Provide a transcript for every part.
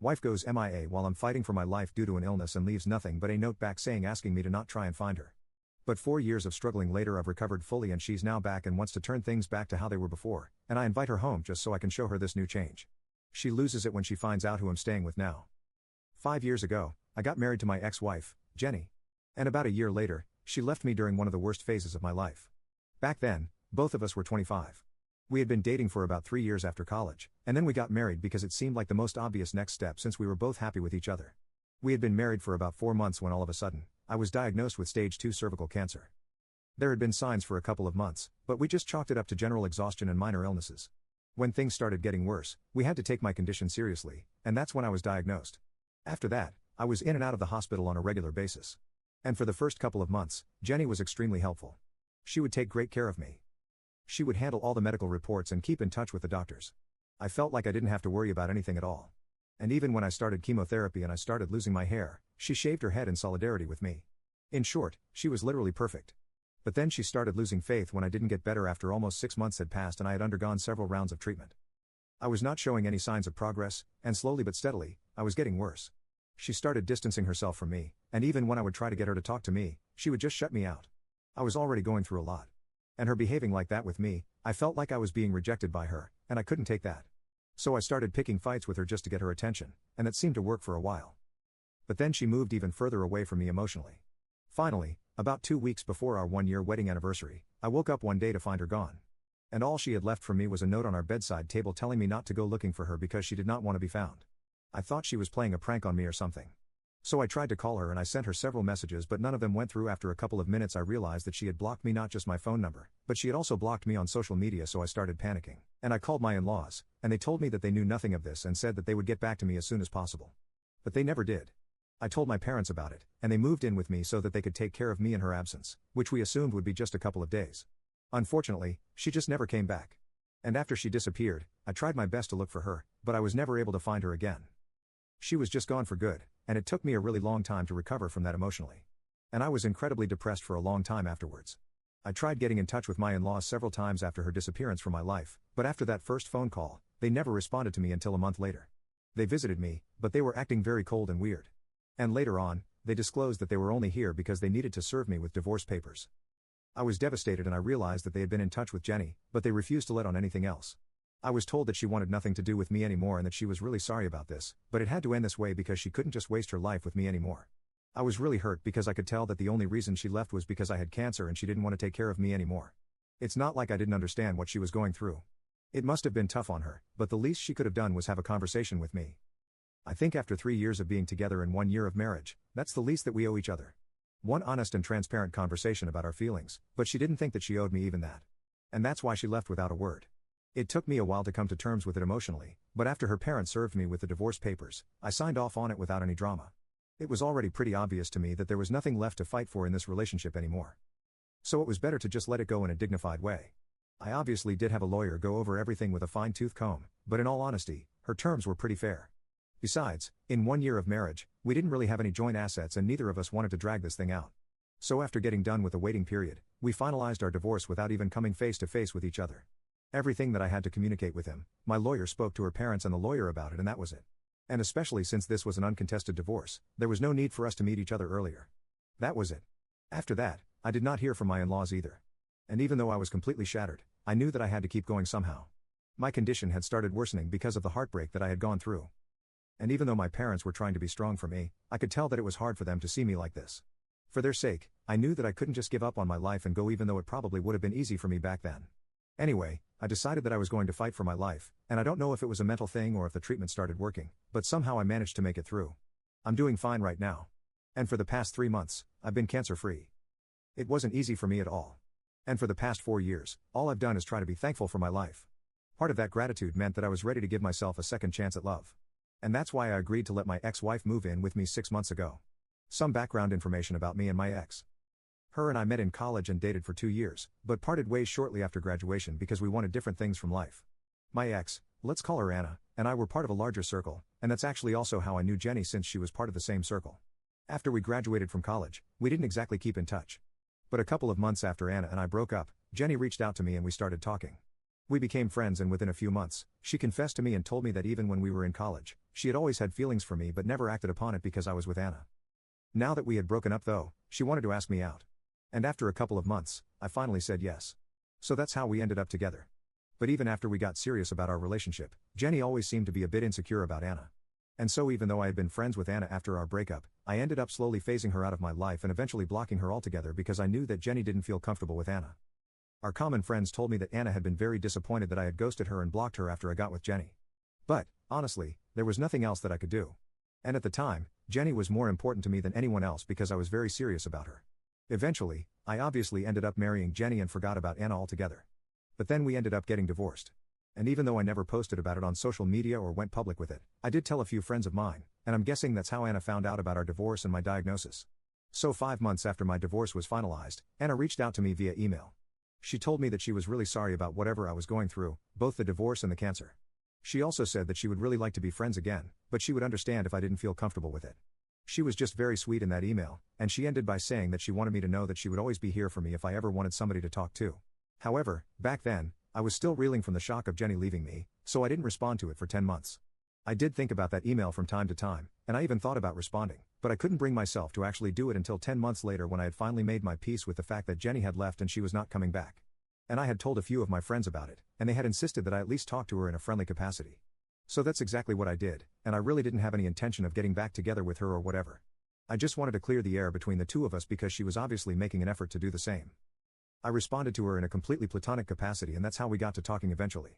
Wife goes MIA while I'm fighting for my life due to an illness and leaves nothing but a note back saying asking me to not try and find her. But 4 years of struggling later I've recovered fully and she's now back and wants to turn things back to how they were before, and I invite her home just so I can show her this new change. She loses it when she finds out who I'm staying with now. 5 years ago, I got married to my ex-wife, Jenny. And about a year later, she left me during one of the worst phases of my life. Back then, both of us were 25. We had been dating for about 3 years after college, and then we got married because it seemed like the most obvious next step since we were both happy with each other. We had been married for about 4 months when all of a sudden, I was diagnosed with stage 2 cervical cancer. There had been signs for a couple of months, but we just chalked it up to general exhaustion and minor illnesses. When things started getting worse, we had to take my condition seriously, and that's when I was diagnosed. After that, I was in and out of the hospital on a regular basis. And for the first couple of months, Jenny was extremely helpful. She would take great care of me. She would handle all the medical reports and keep in touch with the doctors. I felt like I didn't have to worry about anything at all. And even when I started chemotherapy and I started losing my hair, she shaved her head in solidarity with me. In short, she was literally perfect. But then she started losing faith when I didn't get better after almost 6 months had passed and I had undergone several rounds of treatment. I was not showing any signs of progress, and slowly but steadily, I was getting worse. She started distancing herself from me, and even when I would try to get her to talk to me, she would just shut me out. I was already going through a lot. And her behaving like that with me, I felt like I was being rejected by her, and I couldn't take that. So I started picking fights with her just to get her attention, and that seemed to work for a while. But then she moved even further away from me emotionally. Finally, about 2 weeks before our 1-year wedding anniversary, I woke up one day to find her gone. And all she had left for me was a note on our bedside table telling me not to go looking for her because she did not want to be found. I thought she was playing a prank on me or something. So I tried to call her and I sent her several messages but none of them went through. After a couple of minutes I realized that she had blocked me, not just my phone number, but she had also blocked me on social media, so I started panicking. And I called my in-laws, and they told me that they knew nothing of this and said that they would get back to me as soon as possible. But they never did. I told my parents about it, and they moved in with me so that they could take care of me in her absence, which we assumed would be just a couple of days. Unfortunately, she just never came back. And after she disappeared, I tried my best to look for her, but I was never able to find her again. She was just gone for good, and it took me a really long time to recover from that emotionally. And I was incredibly depressed for a long time afterwards. I tried getting in touch with my in-laws several times after her disappearance from my life, but after that first phone call, they never responded to me until a month later. They visited me, but they were acting very cold and weird. And later on, they disclosed that they were only here because they needed to serve me with divorce papers. I was devastated and I realized that they had been in touch with Jenny, but they refused to let on anything else. I was told that she wanted nothing to do with me anymore and that she was really sorry about this, but it had to end this way because she couldn't just waste her life with me anymore. I was really hurt because I could tell that the only reason she left was because I had cancer and she didn't want to take care of me anymore. It's not like I didn't understand what she was going through. It must have been tough on her, but the least she could have done was have a conversation with me. I think after 3 years of being together and 1 year of marriage, that's the least that we owe each other. One honest and transparent conversation about our feelings, but she didn't think that she owed me even that. And that's why she left without a word. It took me a while to come to terms with it emotionally, but after her parents served me with the divorce papers, I signed off on it without any drama. It was already pretty obvious to me that there was nothing left to fight for in this relationship anymore. So it was better to just let it go in a dignified way. I obviously did have a lawyer go over everything with a fine-tooth comb, but in all honesty, her terms were pretty fair. Besides, in 1 year of marriage, we didn't really have any joint assets and neither of us wanted to drag this thing out. So after getting done with the waiting period, we finalized our divorce without even coming face to face with each other. Everything that I had to communicate with him, my lawyer spoke to her parents and the lawyer about it and that was it. And especially since this was an uncontested divorce, there was no need for us to meet each other earlier. That was it. After that, I did not hear from my in-laws either. And even though I was completely shattered, I knew that I had to keep going somehow. My condition had started worsening because of the heartbreak that I had gone through. And even though my parents were trying to be strong for me, I could tell that it was hard for them to see me like this. For their sake, I knew that I couldn't just give up on my life and go, even though it probably would have been easy for me back then. Anyway, I decided that I was going to fight for my life, and I don't know if it was a mental thing or if the treatment started working, but somehow I managed to make it through. I'm doing fine right now. And for the past 3 months, I've been cancer-free. It wasn't easy for me at all. And for the past 4 years, all I've done is try to be thankful for my life. Part of that gratitude meant that I was ready to give myself a second chance at love. And that's why I agreed to let my ex-wife move in with me 6 months ago. Some background information about me and my ex. Her and I met in college and dated for 2 years, but parted ways shortly after graduation because we wanted different things from life. My ex, let's call her Anna, and I were part of a larger circle, and that's actually also how I knew Jenny since she was part of the same circle. After we graduated from college, we didn't exactly keep in touch. But a couple of months after Anna and I broke up, Jenny reached out to me and we started talking. We became friends, and within a few months, she confessed to me and told me that even when we were in college, she had always had feelings for me but never acted upon it because I was with Anna. Now that we had broken up though, she wanted to ask me out. And after a couple of months, I finally said yes. So that's how we ended up together. But even after we got serious about our relationship, Jenny always seemed to be a bit insecure about Anna. And so even though I had been friends with Anna after our breakup, I ended up slowly phasing her out of my life and eventually blocking her altogether because I knew that Jenny didn't feel comfortable with Anna. Our common friends told me that Anna had been very disappointed that I had ghosted her and blocked her after I got with Jenny. But, honestly, there was nothing else that I could do. And at the time, Jenny was more important to me than anyone else because I was very serious about her. Eventually, I obviously ended up marrying Jenny and forgot about Anna altogether. But then we ended up getting divorced. And even though I never posted about it on social media or went public with it, I did tell a few friends of mine, and I'm guessing that's how Anna found out about our divorce and my diagnosis. So 5 months after my divorce was finalized, Anna reached out to me via email. She told me that she was really sorry about whatever I was going through, both the divorce and the cancer. She also said that she would really like to be friends again, but she would understand if I didn't feel comfortable with it. She was just very sweet in that email, and she ended by saying that she wanted me to know that she would always be here for me if I ever wanted somebody to talk to. However, back then, I was still reeling from the shock of Jenny leaving me, so I didn't respond to it for 10 months. I did think about that email from time to time, and I even thought about responding, but I couldn't bring myself to actually do it until 10 months later when I had finally made my peace with the fact that Jenny had left and she was not coming back. And I had told a few of my friends about it, and they had insisted that I at least talk to her in a friendly capacity. So that's exactly what I did, and I really didn't have any intention of getting back together with her or whatever. I just wanted to clear the air between the two of us because she was obviously making an effort to do the same. I responded to her in a completely platonic capacity, and that's how we got to talking eventually.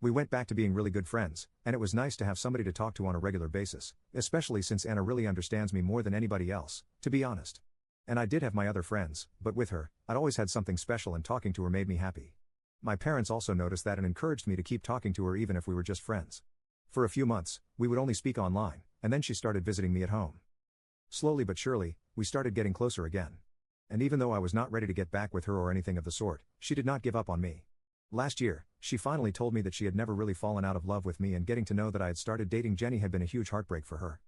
We went back to being really good friends, and it was nice to have somebody to talk to on a regular basis, especially since Anna really understands me more than anybody else, to be honest. And I did have my other friends, but with her, I'd always had something special, and talking to her made me happy. My parents also noticed that and encouraged me to keep talking to her even if we were just friends. For a few months, we would only speak online, and then she started visiting me at home. Slowly but surely, we started getting closer again. And even though I was not ready to get back with her or anything of the sort, she did not give up on me. Last year, she finally told me that she had never really fallen out of love with me, and getting to know that I had started dating Jenny had been a huge heartbreak for her.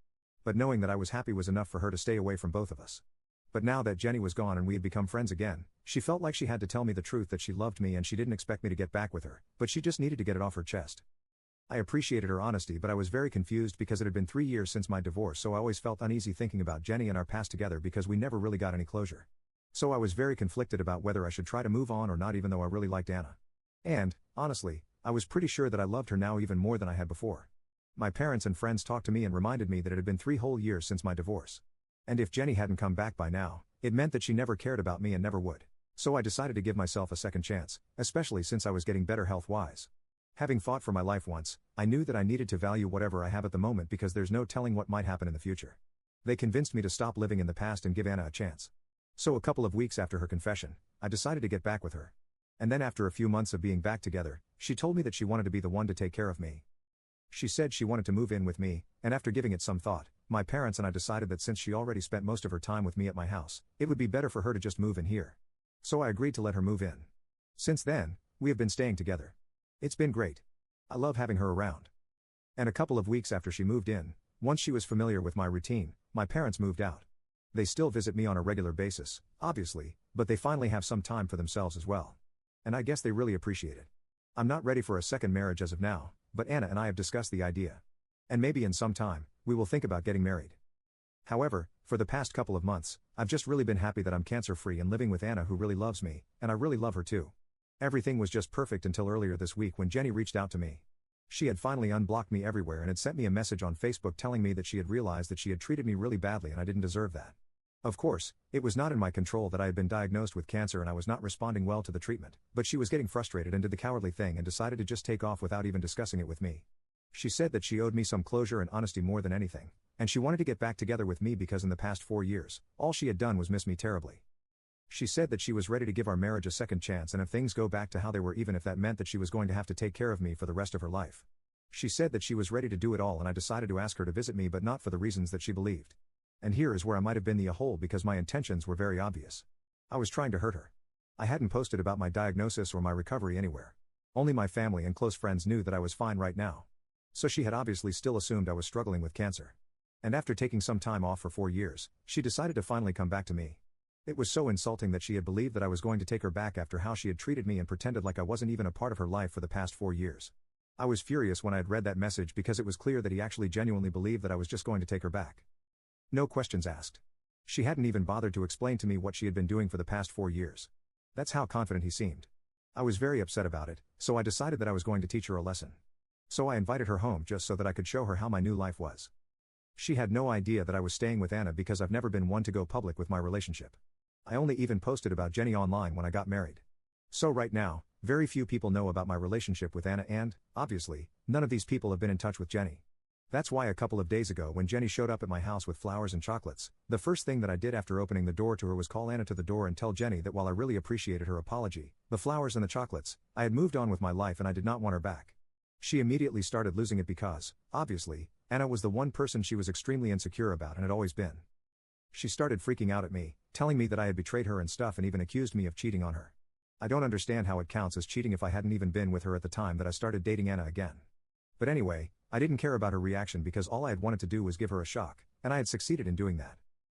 But knowing that I was happy was enough for her to stay away from both of us. But now that Jenny was gone and we had become friends again, she felt like she had to tell me the truth that she loved me and she didn't expect me to get back with her, but she just needed to get it off her chest. I appreciated her honesty, but I was very confused because it had been 3 years since my divorce, so I always felt uneasy thinking about Jenny and our past together because we never really got any closure. So I was very conflicted about whether I should try to move on or not, even though I really liked Anna. And, honestly, I was pretty sure that I loved her now even more than I had before. My parents and friends talked to me and reminded me that it had been 3 whole years since my divorce. And if Jenny hadn't come back by now, it meant that she never cared about me and never would. So I decided to give myself a second chance, especially since I was getting better health-wise. Having fought for my life once, I knew that I needed to value whatever I have at the moment because there's no telling what might happen in the future. They convinced me to stop living in the past and give Anna a chance. So a couple of weeks after her confession, I decided to get back with her. And then after a few months of being back together, she told me that she wanted to be the one to take care of me. She said she wanted to move in with me, and after giving it some thought, my parents and I decided that since she already spent most of her time with me at my house, it would be better for her to just move in here. So I agreed to let her move in. Since then, we have been staying together. It's been great. I love having her around. And a couple of weeks after she moved in, once she was familiar with my routine, my parents moved out. They still visit me on a regular basis, obviously, but they finally have some time for themselves as well. And I guess they really appreciate it. I'm not ready for a second marriage as of now, but Anna and I have discussed the idea. And maybe in some time, we will think about getting married. However, for the past couple of months, I've just really been happy that I'm cancer-free and living with Anna, who really loves me, and I really love her too. Everything was just perfect until earlier this week when Jenny reached out to me. She had finally unblocked me everywhere and had sent me a message on Facebook telling me that she had realized that she had treated me really badly and I didn't deserve that. Of course, it was not in my control that I had been diagnosed with cancer and I was not responding well to the treatment, but she was getting frustrated and did the cowardly thing and decided to just take off without even discussing it with me. She said that she owed me some closure and honesty more than anything, and she wanted to get back together with me because in the past 4 years, all she had done was miss me terribly. She said that she was ready to give our marriage a second chance, and if things go back to how they were, even if that meant that she was going to have to take care of me for the rest of her life. She said that she was ready to do it all, and I decided to ask her to visit me, but not for the reasons that she believed. And here is where I might have been the a-hole because my intentions were very obvious. I was trying to hurt her. I hadn't posted about my diagnosis or my recovery anywhere. Only my family and close friends knew that I was fine right now. So she had obviously still assumed I was struggling with cancer. And after taking some time off for 4 years, she decided to finally come back to me. It was so insulting that she had believed that I was going to take her back after how she had treated me and pretended like I wasn't even a part of her life for the past 4 years. I was furious when I had read that message because it was clear that he actually genuinely believed that I was just going to take her back. No questions asked. She hadn't even bothered to explain to me what she had been doing for the past 4 years. That's how confident he seemed. I was very upset about it, so I decided that I was going to teach her a lesson. So I invited her home just so that I could show her how my new life was. She had no idea that I was staying with Anna because I've never been one to go public with my relationship. I only even posted about Jenny online when I got married. So right now, very few people know about my relationship with Anna and, obviously, none of these people have been in touch with Jenny. That's why a couple of days ago when Jenny showed up at my house with flowers and chocolates, the first thing that I did after opening the door to her was call Anna to the door and tell Jenny that while I really appreciated her apology, the flowers and the chocolates, I had moved on with my life and I did not want her back. She immediately started losing it because, obviously, Anna was the one person she was extremely insecure about and had always been. She started freaking out at me, telling me that I had betrayed her and stuff and even accused me of cheating on her. I don't understand how it counts as cheating if I hadn't even been with her at the time that I started dating Anna again. But anyway, I didn't care about her reaction because all I had wanted to do was give her a shock, and I had succeeded in doing that.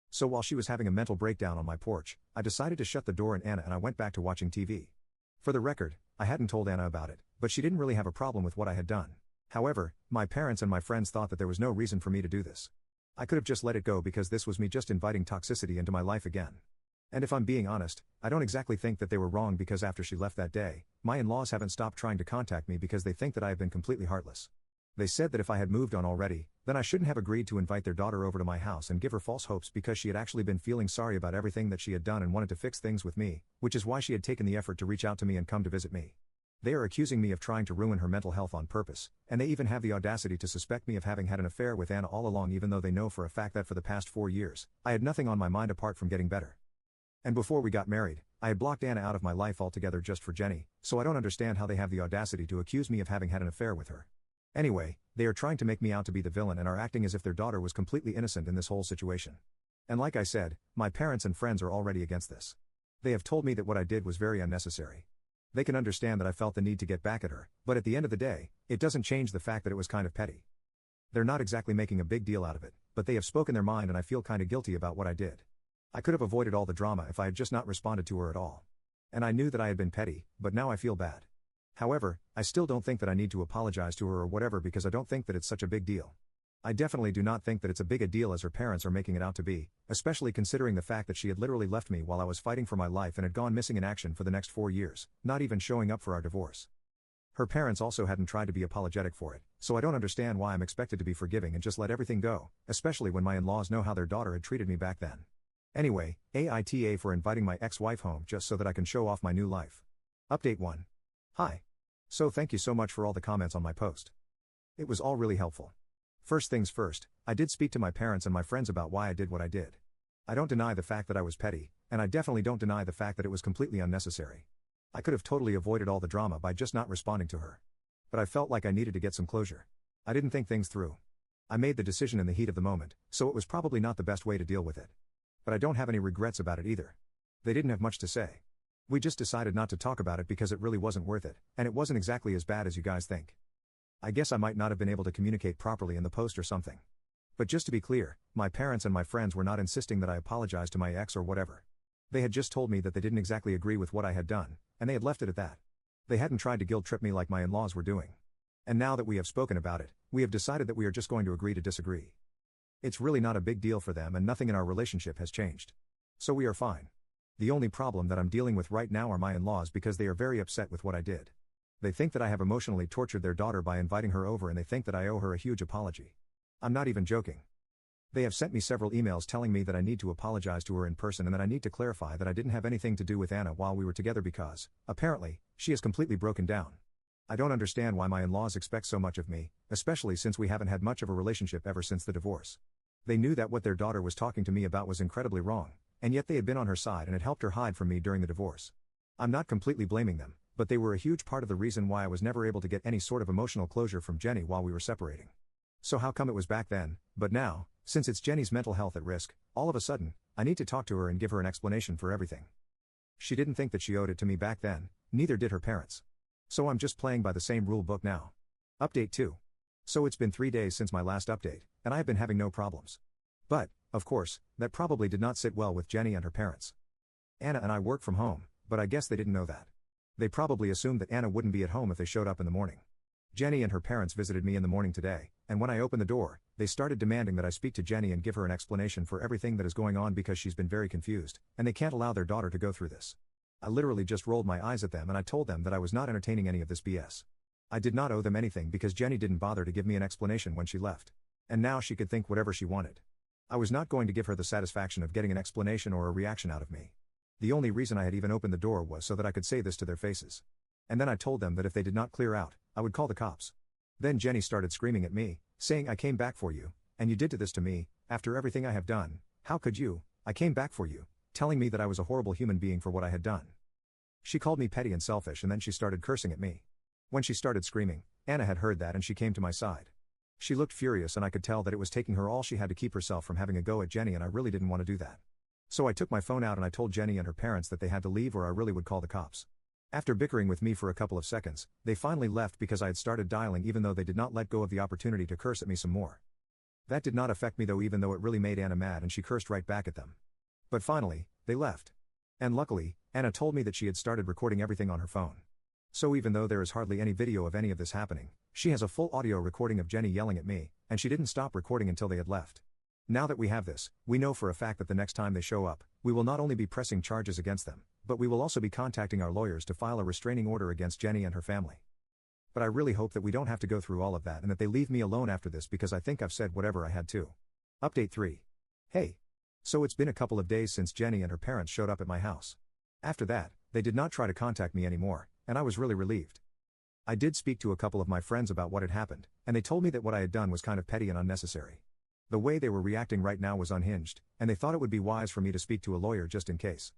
So while she was having a mental breakdown on my porch, I decided to shut the door on Anna and I went back to watching TV. For the record, I hadn't told Anna about it, but she didn't really have a problem with what I had done. However, my parents and my friends thought that there was no reason for me to do this. I could have just let it go because this was me just inviting toxicity into my life again. And if I'm being honest, I don't exactly think that they were wrong because after she left that day, my in-laws haven't stopped trying to contact me because they think that I have been completely heartless. They said that if I had moved on already, then I shouldn't have agreed to invite their daughter over to my house and give her false hopes because she had actually been feeling sorry about everything that she had done and wanted to fix things with me, which is why she had taken the effort to reach out to me and come to visit me. They are accusing me of trying to ruin her mental health on purpose, and they even have the audacity to suspect me of having had an affair with Anna all along even though they know for a fact that for the past 4 years, I had nothing on my mind apart from getting better. And before we got married, I had blocked Anna out of my life altogether just for Jenny, so I don't understand how they have the audacity to accuse me of having had an affair with her. Anyway, they are trying to make me out to be the villain and are acting as if their daughter was completely innocent in this whole situation. And like I said, my parents and friends are already against this. They have told me that what I did was very unnecessary. They can understand that I felt the need to get back at her, but at the end of the day, it doesn't change the fact that it was kind of petty. They're not exactly making a big deal out of it, but they have spoken their mind and I feel kinda guilty about what I did. I could have avoided all the drama if I had just not responded to her at all. And I knew that I had been petty, but now I feel bad. However, I still don't think that I need to apologize to her or whatever because I don't think that it's such a big deal. I definitely do not think that it's a big a deal as her parents are making it out to be, especially considering the fact that she had literally left me while I was fighting for my life and had gone missing in action for the next 4 years, not even showing up for our divorce. Her parents also hadn't tried to be apologetic for it, so I don't understand why I'm expected to be forgiving and just let everything go, especially when my in-laws know how their daughter had treated me back then. Anyway, AITA for inviting my ex-wife home just so that I can show off my new life. Update 1. Hi. So thank you so much for all the comments on my post. It was all really helpful. First things first, I did speak to my parents and my friends about why I did what I did. I don't deny the fact that I was petty, and I definitely don't deny the fact that it was completely unnecessary. I could have totally avoided all the drama by just not responding to her. But I felt like I needed to get some closure. I didn't think things through. I made the decision in the heat of the moment, so it was probably not the best way to deal with it. But I don't have any regrets about it either. They didn't have much to say. We just decided not to talk about it because it really wasn't worth it, and it wasn't exactly as bad as you guys think. I guess I might not have been able to communicate properly in the post or something. But just to be clear, my parents and my friends were not insisting that I apologize to my ex or whatever. They had just told me that they didn't exactly agree with what I had done, and they had left it at that. They hadn't tried to guilt trip me like my in-laws were doing. And now that we have spoken about it, we have decided that we are just going to agree to disagree. It's really not a big deal for them and nothing in our relationship has changed. So we are fine. The only problem that I'm dealing with right now are my in-laws because they are very upset with what I did. They think that I have emotionally tortured their daughter by inviting her over and they think that I owe her a huge apology. I'm not even joking. They have sent me several emails telling me that I need to apologize to her in person and that I need to clarify that I didn't have anything to do with Anna while we were together because, apparently, she has completely broken down. I don't understand why my in-laws expect so much of me, especially since we haven't had much of a relationship ever since the divorce. They knew that what their daughter was talking to me about was incredibly wrong, and yet they had been on her side and had helped her hide from me during the divorce. I'm not completely blaming them, but they were a huge part of the reason why I was never able to get any sort of emotional closure from Jenny while we were separating. So how come it was back then, but now, since it's Jenny's mental health at risk, all of a sudden, I need to talk to her and give her an explanation for everything. She didn't think that she owed it to me back then, neither did her parents. So I'm just playing by the same rule book now. Update 2. So it's been 3 days since my last update, and I have been having no problems. But, of course, that probably did not sit well with Jenny and her parents. Anna and I work from home, but I guess they didn't know that. They probably assumed that Anna wouldn't be at home if they showed up in the morning. Jenny and her parents visited me in the morning today, and when I opened the door, they started demanding that I speak to Jenny and give her an explanation for everything that is going on because she's been very confused, and they can't allow their daughter to go through this. I literally just rolled my eyes at them and I told them that I was not entertaining any of this BS. I did not owe them anything because Jenny didn't bother to give me an explanation when she left. And now she could think whatever she wanted. I was not going to give her the satisfaction of getting an explanation or a reaction out of me. The only reason I had even opened the door was so that I could say this to their faces. And then I told them that if they did not clear out, I would call the cops. Then Jenny started screaming at me, saying I came back for you, and you did this to me, after everything I have done, how could you, I came back for you, telling me that I was a horrible human being for what I had done. She called me petty and selfish and then she started cursing at me. When she started screaming, Anna had heard that and she came to my side. She looked furious and I could tell that it was taking her all she had to keep herself from having a go at Jenny and I really didn't want to do that. So I took my phone out and I told Jenny and her parents that they had to leave or I really would call the cops. After bickering with me for a couple of seconds, they finally left because I had started dialing even though they did not let go of the opportunity to curse at me some more. That did not affect me though even though it really made Anna mad and she cursed right back at them. But finally, they left. And luckily, Anna told me that she had started recording everything on her phone. So even though there is hardly any video of any of this happening, she has a full audio recording of Jenny yelling at me, and she didn't stop recording until they had left. Now that we have this, we know for a fact that the next time they show up, we will not only be pressing charges against them, but we will also be contacting our lawyers to file a restraining order against Jenny and her family. But I really hope that we don't have to go through all of that and that they leave me alone after this because I think I've said whatever I had to. Update 3. Hey. So it's been a couple of days since Jenny and her parents showed up at my house. After that, they did not try to contact me anymore, and I was really relieved. I did speak to a couple of my friends about what had happened, and they told me that what I had done was kind of petty and unnecessary. The way they were reacting right now was unhinged, and they thought it would be wise for me to speak to a lawyer just in case.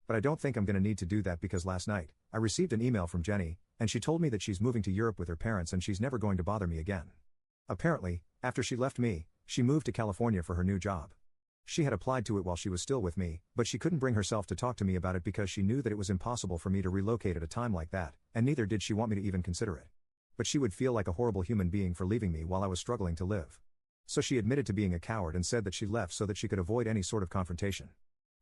But I don't think I'm going to need to do that because last night, I received an email from Jenny, and she told me that she's moving to Europe with her parents and she's never going to bother me again. Apparently, after she left me, she moved to California for her new job. She had applied to it while she was still with me, but she couldn't bring herself to talk to me about it because she knew that it was impossible for me to relocate at a time like that, and neither did she want me to even consider it. But she would feel like a horrible human being for leaving me while I was struggling to live. So she admitted to being a coward and said that she left so that she could avoid any sort of confrontation.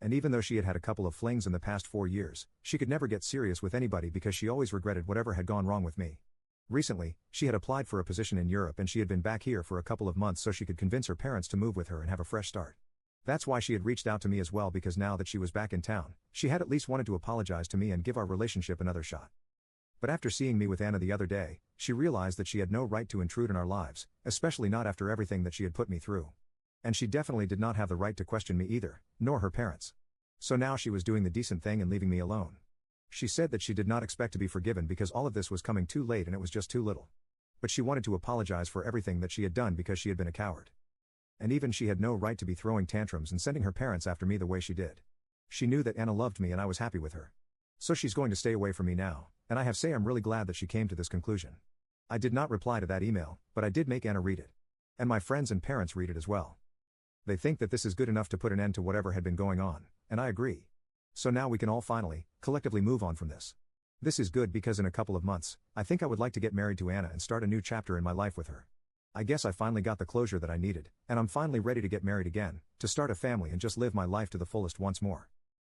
And even though she had had a couple of flings in the past 4 years, she could never get serious with anybody because she always regretted whatever had gone wrong with me. Recently, she had applied for a position in Europe and she had been back here for a couple of months so she could convince her parents to move with her and have a fresh start. That's why she had reached out to me as well because now that she was back in town, she had at least wanted to apologize to me and give our relationship another shot. But after seeing me with Anna the other day, she realized that she had no right to intrude in our lives, especially not after everything that she had put me through. And she definitely did not have the right to question me either, nor her parents. So now she was doing the decent thing and leaving me alone. She said that she did not expect to be forgiven because all of this was coming too late and it was just too little. But she wanted to apologize for everything that she had done because she had been a coward. And even she had no right to be throwing tantrums and sending her parents after me the way she did. She knew that Anna loved me and I was happy with her. So she's going to stay away from me now, and I have to say I'm really glad that she came to this conclusion. I did not reply to that email, but I did make Anna read it. And my friends and parents read it as well. They think that this is good enough to put an end to whatever had been going on, and I agree. So now we can all finally, collectively move on from this. This is good because in a couple of months, I think I would like to get married to Anna and start a new chapter in my life with her. I guess I finally got the closure that I needed, and I'm finally ready to get married again, to start a family and just live my life to the fullest once more.